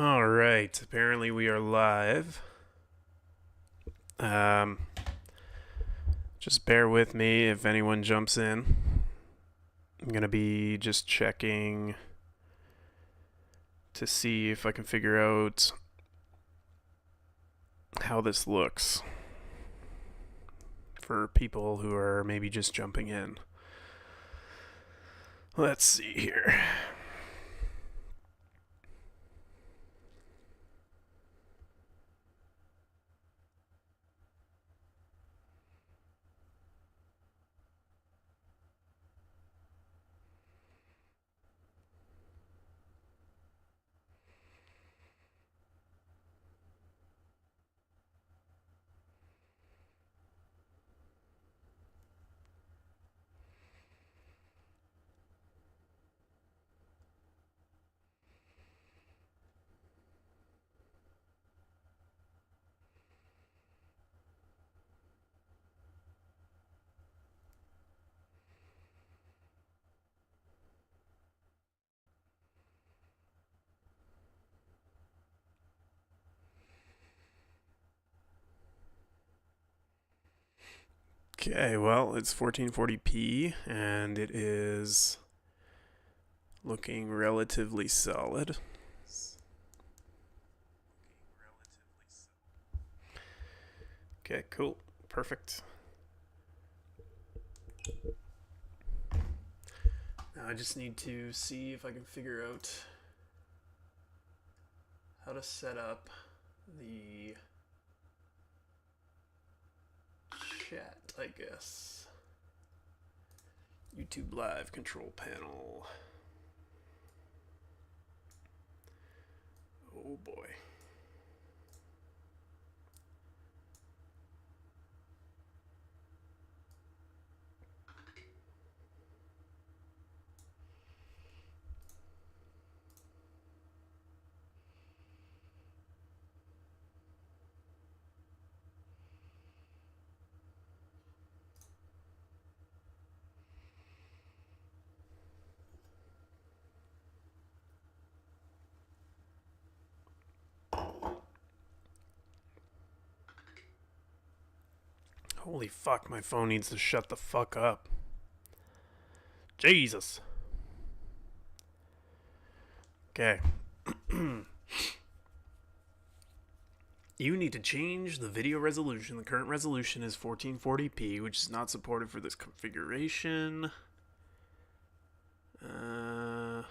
All right, apparently we are live. Um, just bear with me if anyone jumps in. I'm gonna be just checking to see if I can figure out how this looks for people who are maybe just jumping in. Let's see here. Okay, well, it's 1440p and it is looking relatively solid. Okay, cool. Perfect. Now I just need to see if I can figure out how to set up the chat, I guess. YouTube Live control panel. Oh boy. Holy fuck, my phone needs to shut the fuck up. Jesus. Okay. You need to change the video resolution. The current resolution is 1440p, which is not supported for this configuration. Okay,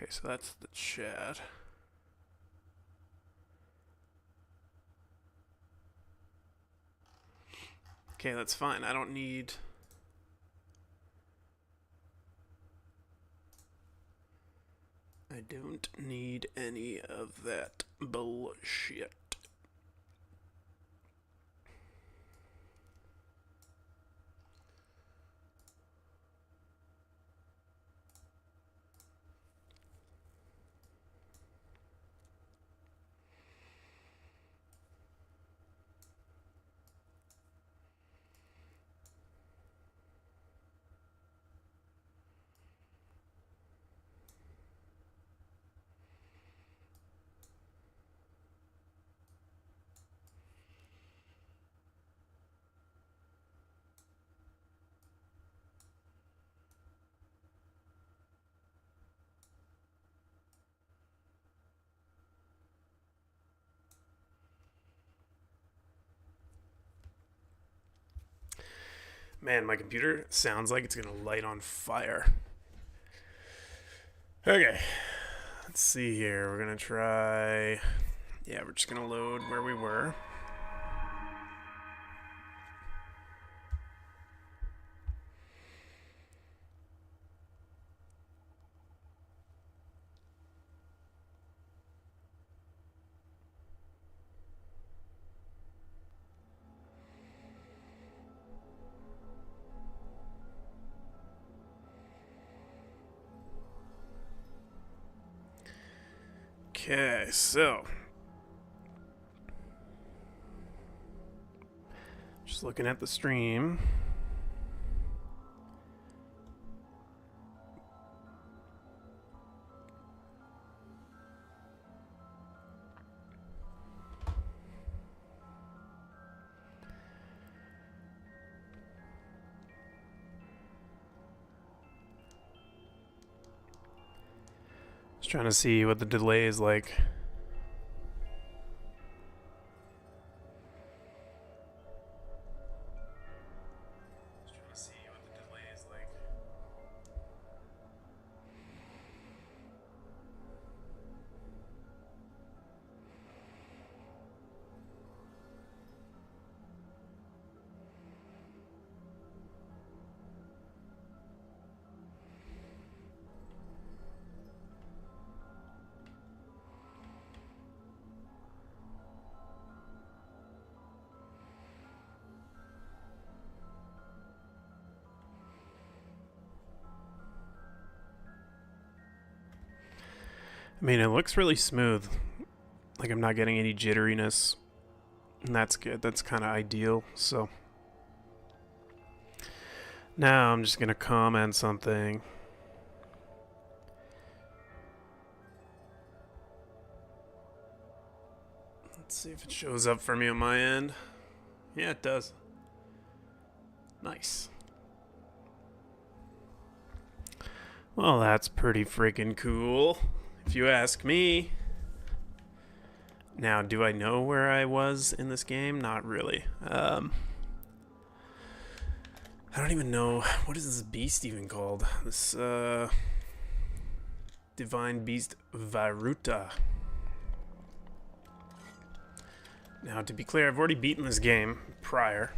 so that's the chat. Okay, that's fine. I don't need... I don't need any of that bullshit. Man, my computer sounds like it's gonna light on fire. Okay, let's see here. We're gonna try... Yeah, we're just gonna load where we were. Okay, so... Just looking at the stream. Just trying to see what the delay is like. I mean, it looks really smooth. Like I'm not getting any jitteriness. And that's good. That's kind of ideal. So now I'm just going to comment something. Let's see if it shows up for me on my end. Yeah, it does. Nice. Well, that's pretty freaking cool, if you ask me. Now, do I know where I was in this game? Not really. I don't even know. What is this beast even called? This, Divine Beast Varuta. Now, to be clear, I've already beaten this game prior.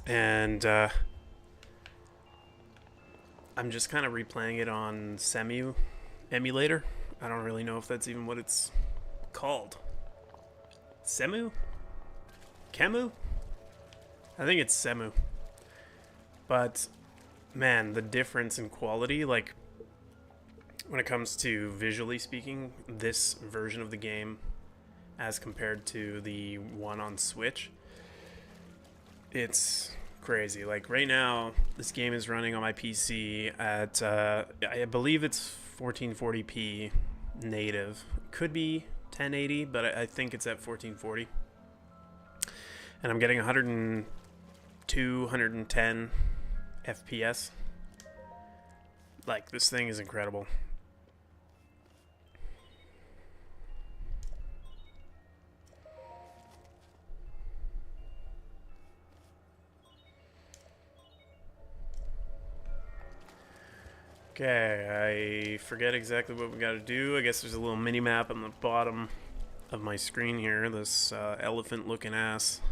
And, I'm just kind of replaying it on Semu emulator. I don't really know if that's even what it's called. Semu? Kemu? I think it's Semu. But, man, the difference in quality, like, when it comes to visually speaking, this version of the game as compared to the one on Switch, it's crazy. Like, right now, this game is running on my PC at, I believe it's 1440p native. Could be 1080, but I think it's at 1440. And I'm getting 102, 110 FPS. Like, this thing is incredible. Okay, I forget exactly what we got to do. I guess there's a little mini map on the bottom of my screen here. This elephant looking ass.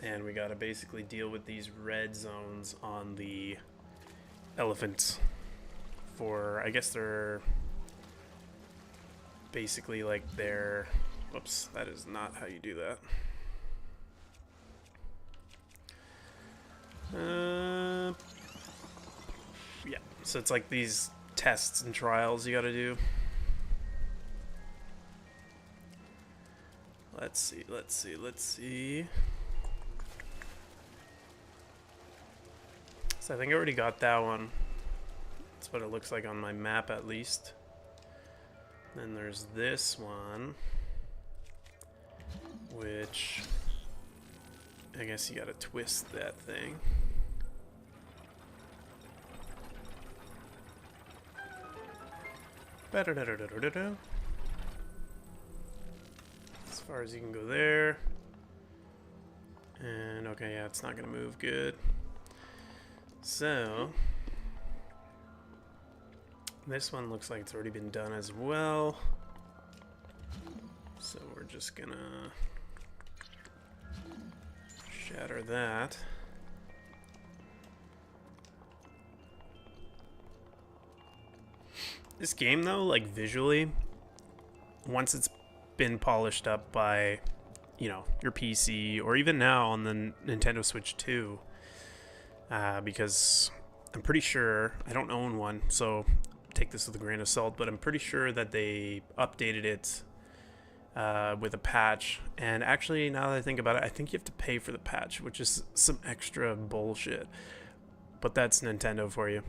And we got to basically deal with these red zones on the elephants. For, I guess they're basically like their... Whoops, that is not how you do that. Yeah, so it's like these tests and trials you gotta do. Let's see. So I think I already got that one. That's what it looks like on my map, at least. Then there's this one, which I guess you gotta twist that thing. As far as you can go there. And okay, yeah, it's not gonna move good. So this one looks like it's already been done as well. So we're just gonna shatter that. This game, though, like visually, once it's been polished up by, you know, your PC, or even now on the Nintendo Switch 2, because I'm pretty sure, I don't own one, so take this with a grain of salt, but I'm pretty sure that they updated it with a patch. And actually, now that I think about it, I think you have to pay for the patch, which is some extra bullshit. But that's Nintendo for you.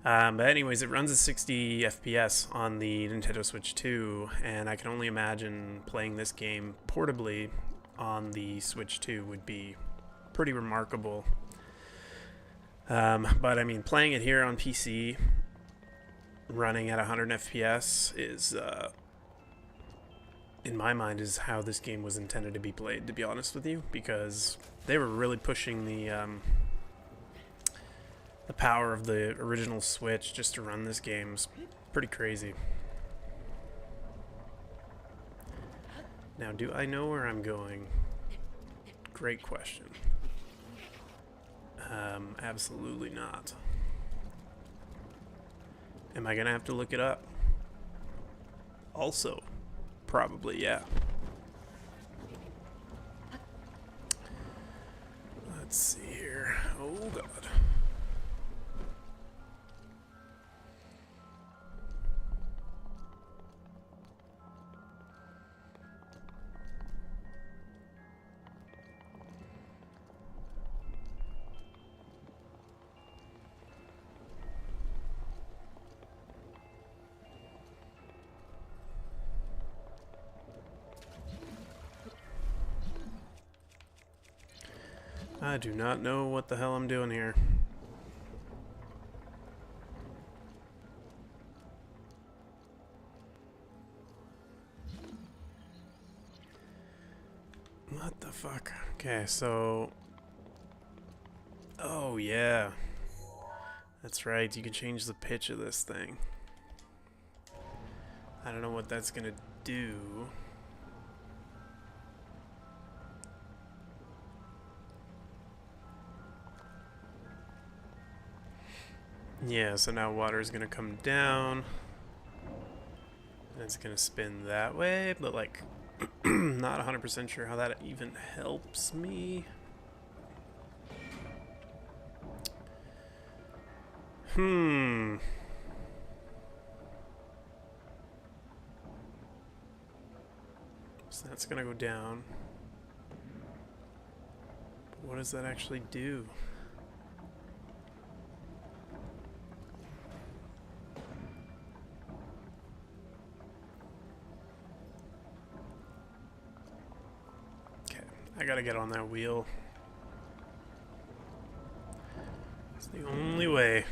But anyways, it runs at 60 FPS on the Nintendo Switch 2, and I can only imagine playing this game portably on the Switch 2 would be pretty remarkable. But I mean, playing it here on PC, running at 100 FPS is, in my mind, is how this game was intended to be played, to be honest with you, because they were really pushing the power of the original Switch just to run this game. Is pretty crazy. Now, do I know where I'm going? Great question. Absolutely not. Am I gonna have to look it up? Also, probably, yeah. Let's see here. Oh, God. I do not know what the hell I'm doing here. What the fuck? Okay, so... Oh, yeah. That's right, you can change the pitch of this thing. I don't know what that's gonna do. Yeah, so now water is gonna come down. And it's gonna spin that way, but like, not 100% sure how that even helps me. So that's gonna go down. But what does that actually do? I gotta get on that wheel. It's the only way.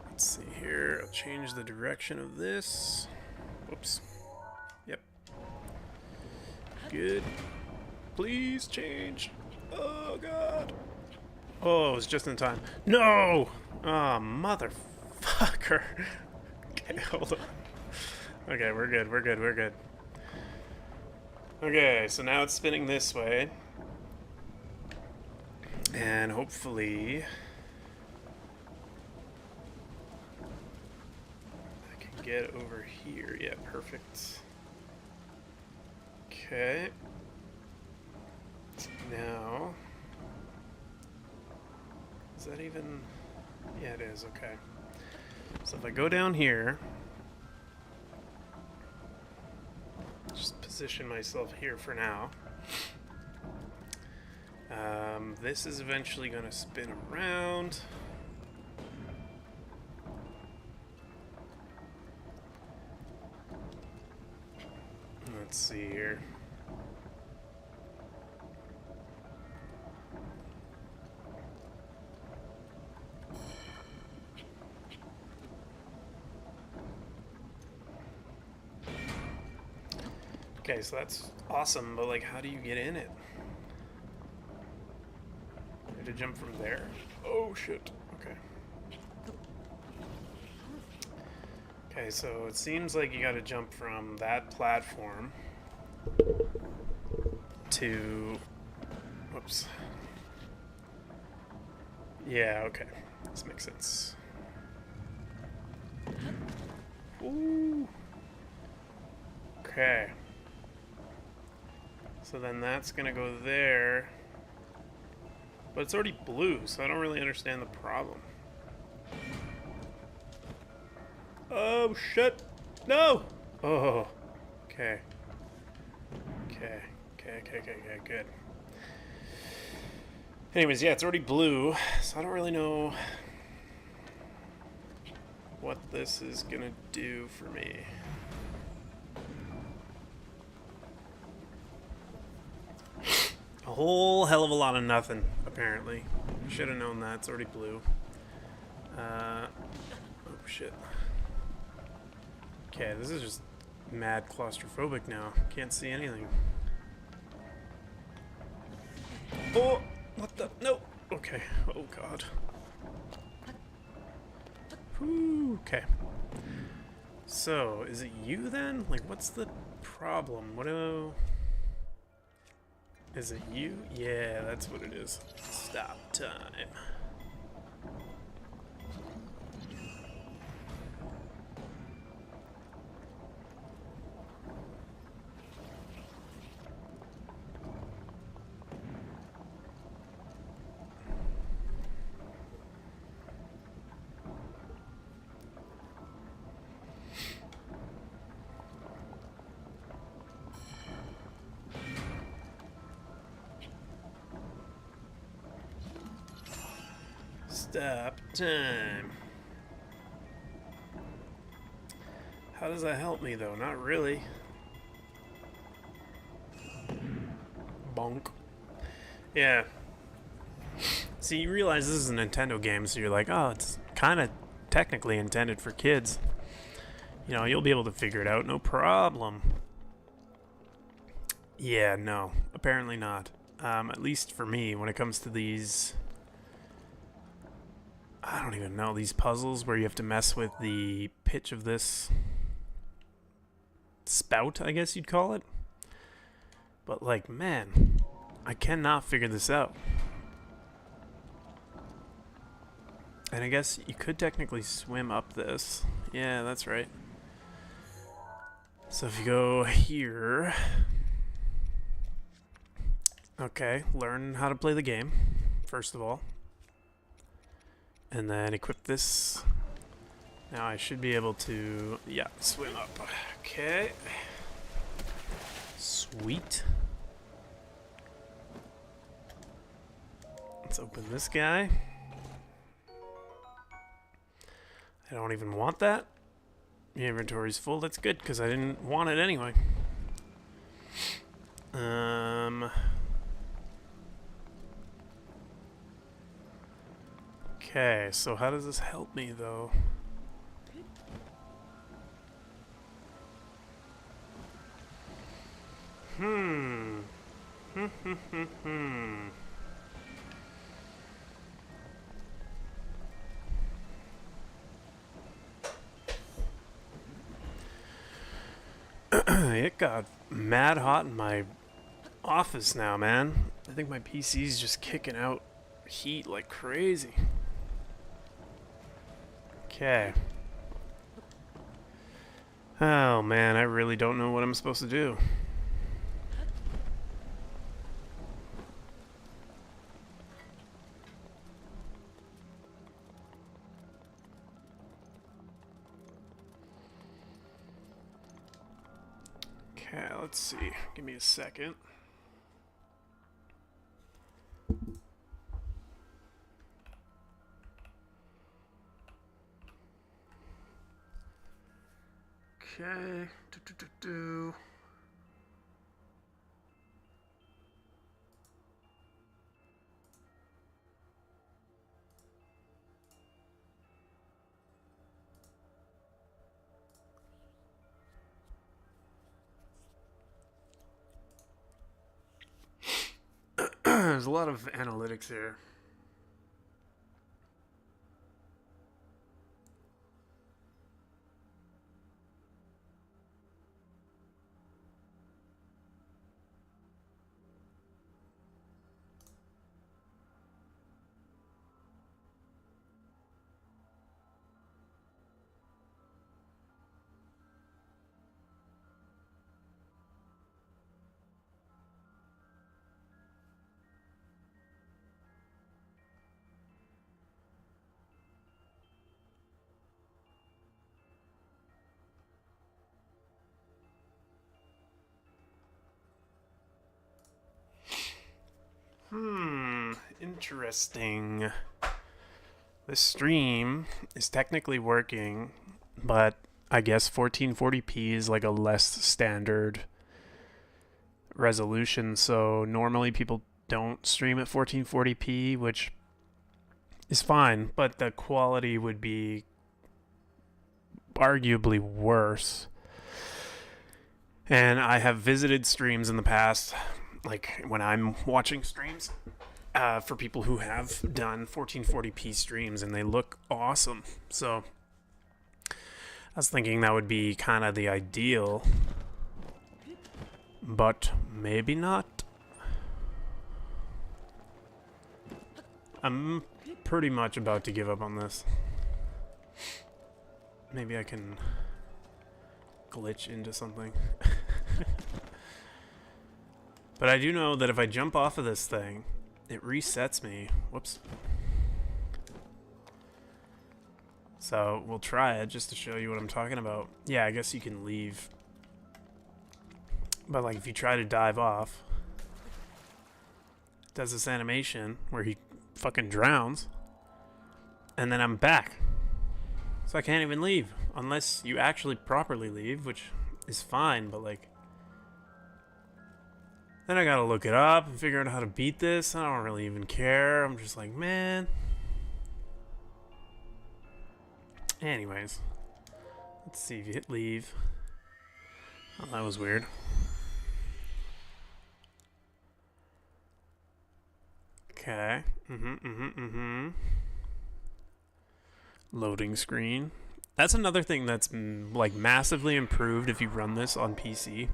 Let's see here. I'll change the direction of this. Whoops. Yep. Good. Please change. Oh, God. Oh, it was just in time. No! Oh, motherfucker. Okay, hold on. Okay, we're good, we're good, we're good. Okay, so now it's spinning this way. And hopefully... I can get over here. Yeah, perfect. Okay. Now... Is that even... Yeah, it is, okay. So if I go down here... Just position myself here for now. This is eventually going to spin around. Let's see here. Okay, so that's awesome, but like, how do you get in it? I have to jump from there? Oh, shit. Okay. Okay, so it seems like you gotta jump from that platform to... Whoops. Yeah, okay. This makes sense. Ooh. Okay. So then that's gonna go there. But it's already blue, so I don't really understand the problem. Oh, shit. No! Oh. Okay. Okay. Okay, good. Anyways, yeah, it's already blue, so I don't really know what this is gonna do for me. A whole hell of a lot of nothing, apparently. Should have known that. It's already blue. Oh, shit. Okay, this is just mad claustrophobic now. Can't see anything. Oh! What the? No! Okay. Oh, God. Whew. Okay. So, is it you then? Like, what's the problem? What do... Is it you? Yeah, that's what it is. Stop time. Stop time. How does that help me, though? Not really. Bonk. Yeah. See, you realize this is a Nintendo game, so you're like, oh, it's kind of technically intended for kids. You know, you'll be able to figure it out, no problem. Yeah, no. Apparently not. At least for me, when it comes to these... I don't even know, these puzzles where you have to mess with the pitch of this spout, I guess you'd call it. But, like, man, I cannot figure this out. And I guess you could technically swim up this. Yeah, that's right. So if you go here... Okay, learn how to play the game, first of all. And then equip this. Now I should be able to, yeah, swim up. Okay. Sweet. Let's open this guy. I don't even want that. The inventory's full. That's good, because I didn't want it anyway. Okay, so how does this help me, though? It got mad hot in my office now, man. I think my PC's just kicking out heat like crazy. Okay. Oh man, I really don't know what I'm supposed to do. Okay, let's see. Give me a second. Okay. There's a lot of analytics here. Interesting. This stream is technically working, but I guess 1440p is like a less standard resolution, so normally people don't stream at 1440p, which is fine, but the quality would be arguably worse. And I have visited streams in the past, like when I'm watching streams, for people who have done 1440p streams, and they look awesome. So I was thinking that would be kind of the ideal, but maybe not. I'm pretty much about to give up on this. Maybe I can glitch into something. But I do know that if I jump off of this thing, it resets me. Whoops. So we'll try it just to show you what I'm talking about. Yeah, I guess you can leave. But like if you try to dive off, it does this animation where he fucking drowns. And then I'm back. So I can't even leave unless you actually properly leave, which is fine, but like then I gotta look it up and figure out how to beat this. I don't really even care. I'm just like, man. Anyways, let's see if you hit leave. Oh, that was weird. Okay. Loading screen. That's another thing that's like massively improved if you run this on PC.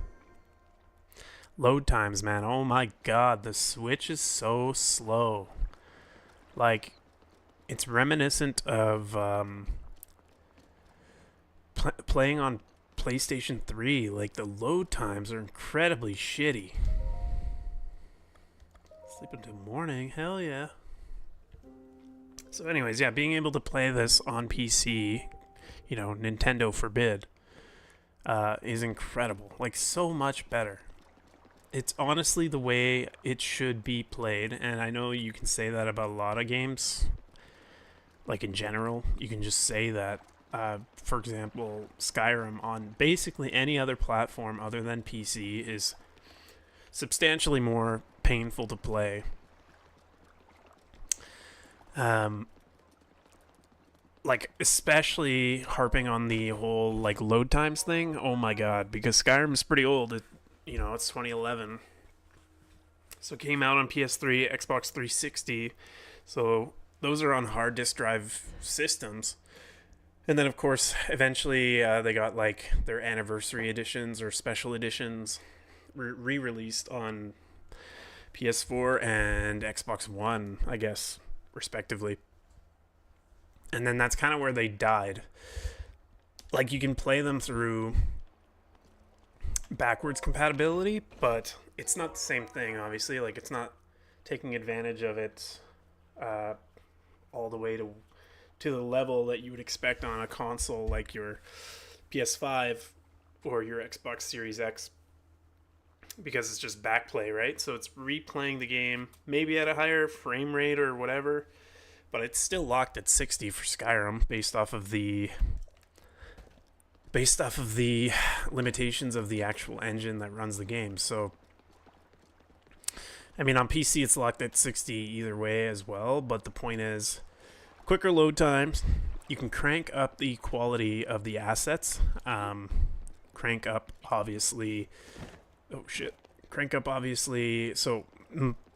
Load times, man. Oh my god, the Switch is so slow. Like, it's reminiscent of playing on PlayStation 3. Like, the load times are incredibly shitty. Sleep until morning, hell yeah. So anyways, yeah, being able to play this on PC, you know, Nintendo forbid, is incredible. Like, so much better. It's honestly the way it should be played, and I know you can say that about a lot of games. Like, in general, you can just say that. For example, Skyrim on basically any other platform other than PC is substantially more painful to play. Like, especially harping on the whole, like, load times thing. Oh my god, because Skyrim's pretty old. You know, it's 2011. So it came out on PS3, Xbox 360. So those are on hard disk drive systems. And then, of course, eventually they got, like, their anniversary editions or special editions re-released on PS4 and Xbox One, I guess, respectively. And then that's kind of where they died. Like, you can play them through backwards compatibility, but it's not the same thing, obviously. Like, it's not taking advantage of it all the way to the level that you would expect on a console like your PS5 or your Xbox Series X, because it's just backplay, right? So it's replaying the game maybe at a higher frame rate or whatever, but it's still locked at 60 for Skyrim based off of the limitations of the actual engine that runs the game. So I mean, on PC it's locked at 60 either way as well, but the point is quicker load times. You can crank up the quality of the assets. Crank up obviously so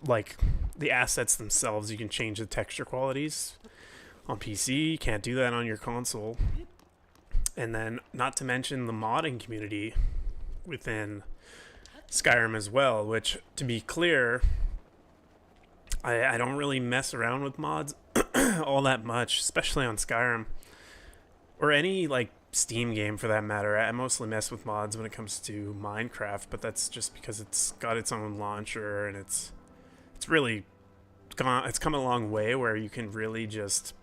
like the assets themselves, you can change the texture qualities on PC. You can't do that on your console. And then, not to mention the modding community within Skyrim as well, which, to be clear, I don't really mess around with mods all that much, especially on Skyrim. Or any, like, Steam game for that matter. I mostly mess with mods when it comes to Minecraft, but that's just because it's got its own launcher, and it's really come a long way where you can really just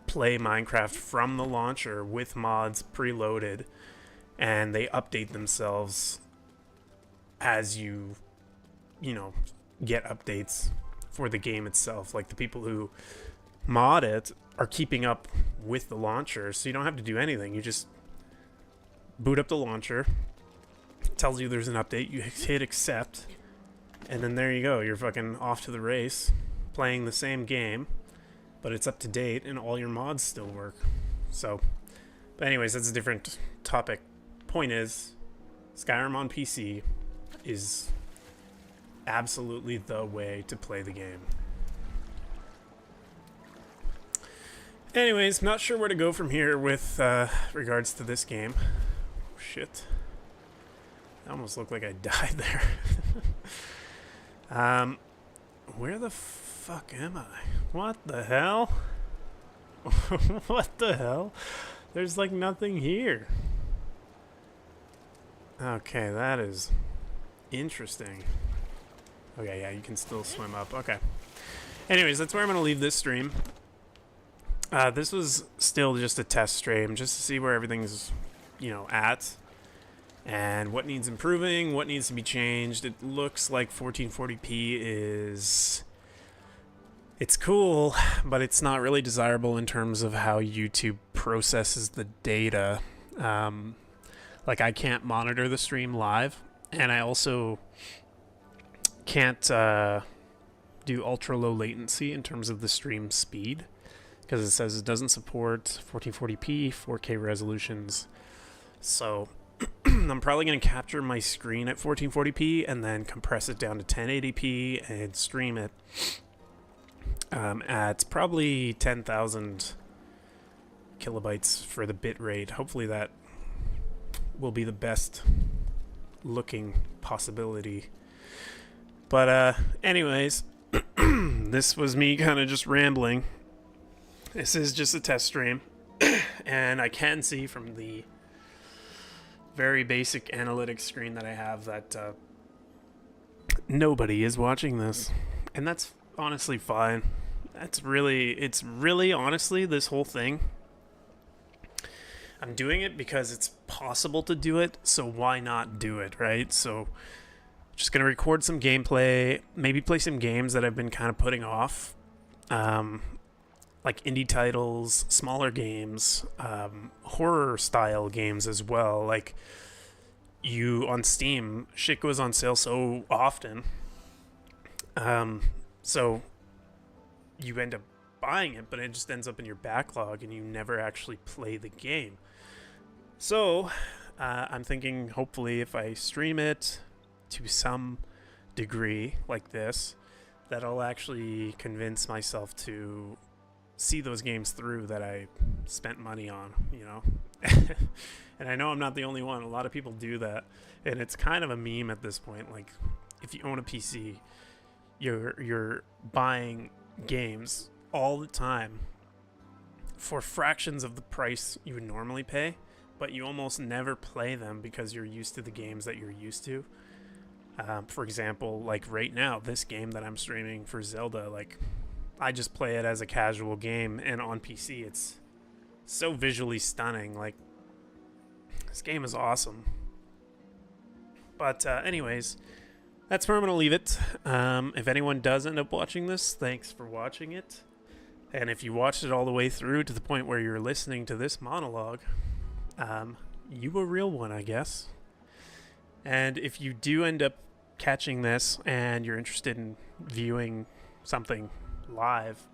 play Minecraft from the launcher with mods preloaded, and they update themselves as you know, get updates for the game itself. Like, the people who mod it are keeping up with the launcher, so you don't have to do anything. You just boot up the launcher, it tells you there's an update, you hit accept, And then there you go. You're fucking off to the race, playing the same game, but it's up to date and all your mods still work. So, but anyways, that's a different topic. Point is, Skyrim on PC is absolutely the way to play the game. Anyways, not sure where to go from here with regards to this game. Oh, shit. I almost looked like I died there. Where the fuck am I? What the hell? What the hell? There's like nothing here. Okay, that is interesting. Okay, yeah, you can still swim up. Okay. Anyways, that's where I'm going to leave this stream. This was still just a test stream, just to see where everything's, at. And what needs improving, what needs to be changed. It looks like 1440p is... It's cool, but it's not really desirable in terms of how YouTube processes the data. Like, I can't monitor the stream live, and I also can't do ultra-low latency in terms of the stream speed, because it says it doesn't support 1440p, 4K resolutions. So I'm probably going to capture my screen at 1440p and then compress it down to 1080p and stream it at probably 10,000 kilobytes for the bit rate. Hopefully that will be the best looking possibility. But anyways, this was me kind of just rambling. This is just a test stream, and I can see from the very basic analytics screen that I have that nobody is watching this, and that's honestly fine. It's really honestly, this whole thing, I'm doing it because it's possible to do it, so why not do it, right? So just gonna record some gameplay, maybe play some games that I've been kind of putting off, like indie titles, smaller games, horror style games as well. Like, on Steam, shit goes on sale so often, so you end up buying it, but it just ends up in your backlog and you never actually play the game. So I'm thinking, hopefully, if I stream it to some degree like this, that I'll actually convince myself to see those games through that I spent money on, And I know I'm not the only one. A lot of people do that, and it's kind of a meme at this point. Like, if you own a PC, you're buying games all the time for fractions of the price you would normally pay, but you almost never play them because you're used to the games that you're used to. For example, like right now, this game that I'm streaming for Zelda, like, I just play it as a casual game, and on PC it's so visually stunning. Like, this game is awesome. But anyways, that's where I'm going to leave it. If anyone does end up watching this, thanks for watching it. And if you watched it all the way through to the point where you're listening to this monologue, you a real one, I guess. And if you do end up catching this and you're interested in viewing something live,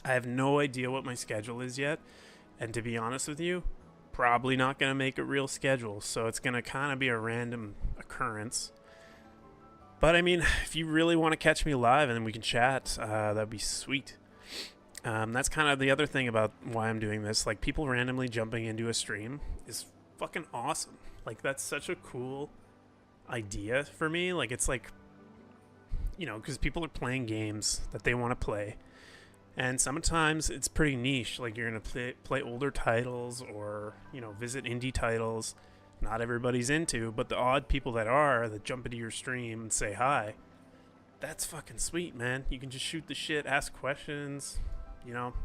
I have no idea what my schedule is yet, and to be honest with you, probably not going to make a real schedule, so it's going to kind of be a random occurrence. But I mean, if you really want to catch me live and we can chat, that'd be sweet. That's kind of the other thing about why I'm doing this. Like, people randomly jumping into a stream is fucking awesome. Like, that's such a cool idea for me. Like, it's like, because people are playing games that they want to play, and sometimes it's pretty niche. Like, you're gonna play older titles, or visit indie titles not everybody's into, but the odd people that jump into your stream and say hi, that's fucking sweet, man. You can just shoot the shit, ask questions,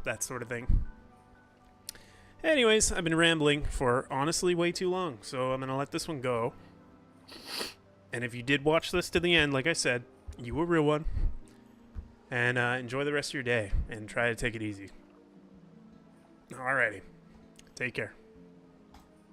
that sort of thing. Anyways, I've been rambling for honestly way too long, so I'm gonna let this one go. And if you did watch this to the end, like I said, you a real one. And enjoy the rest of your day, and try to take it easy. Alrighty. Take care.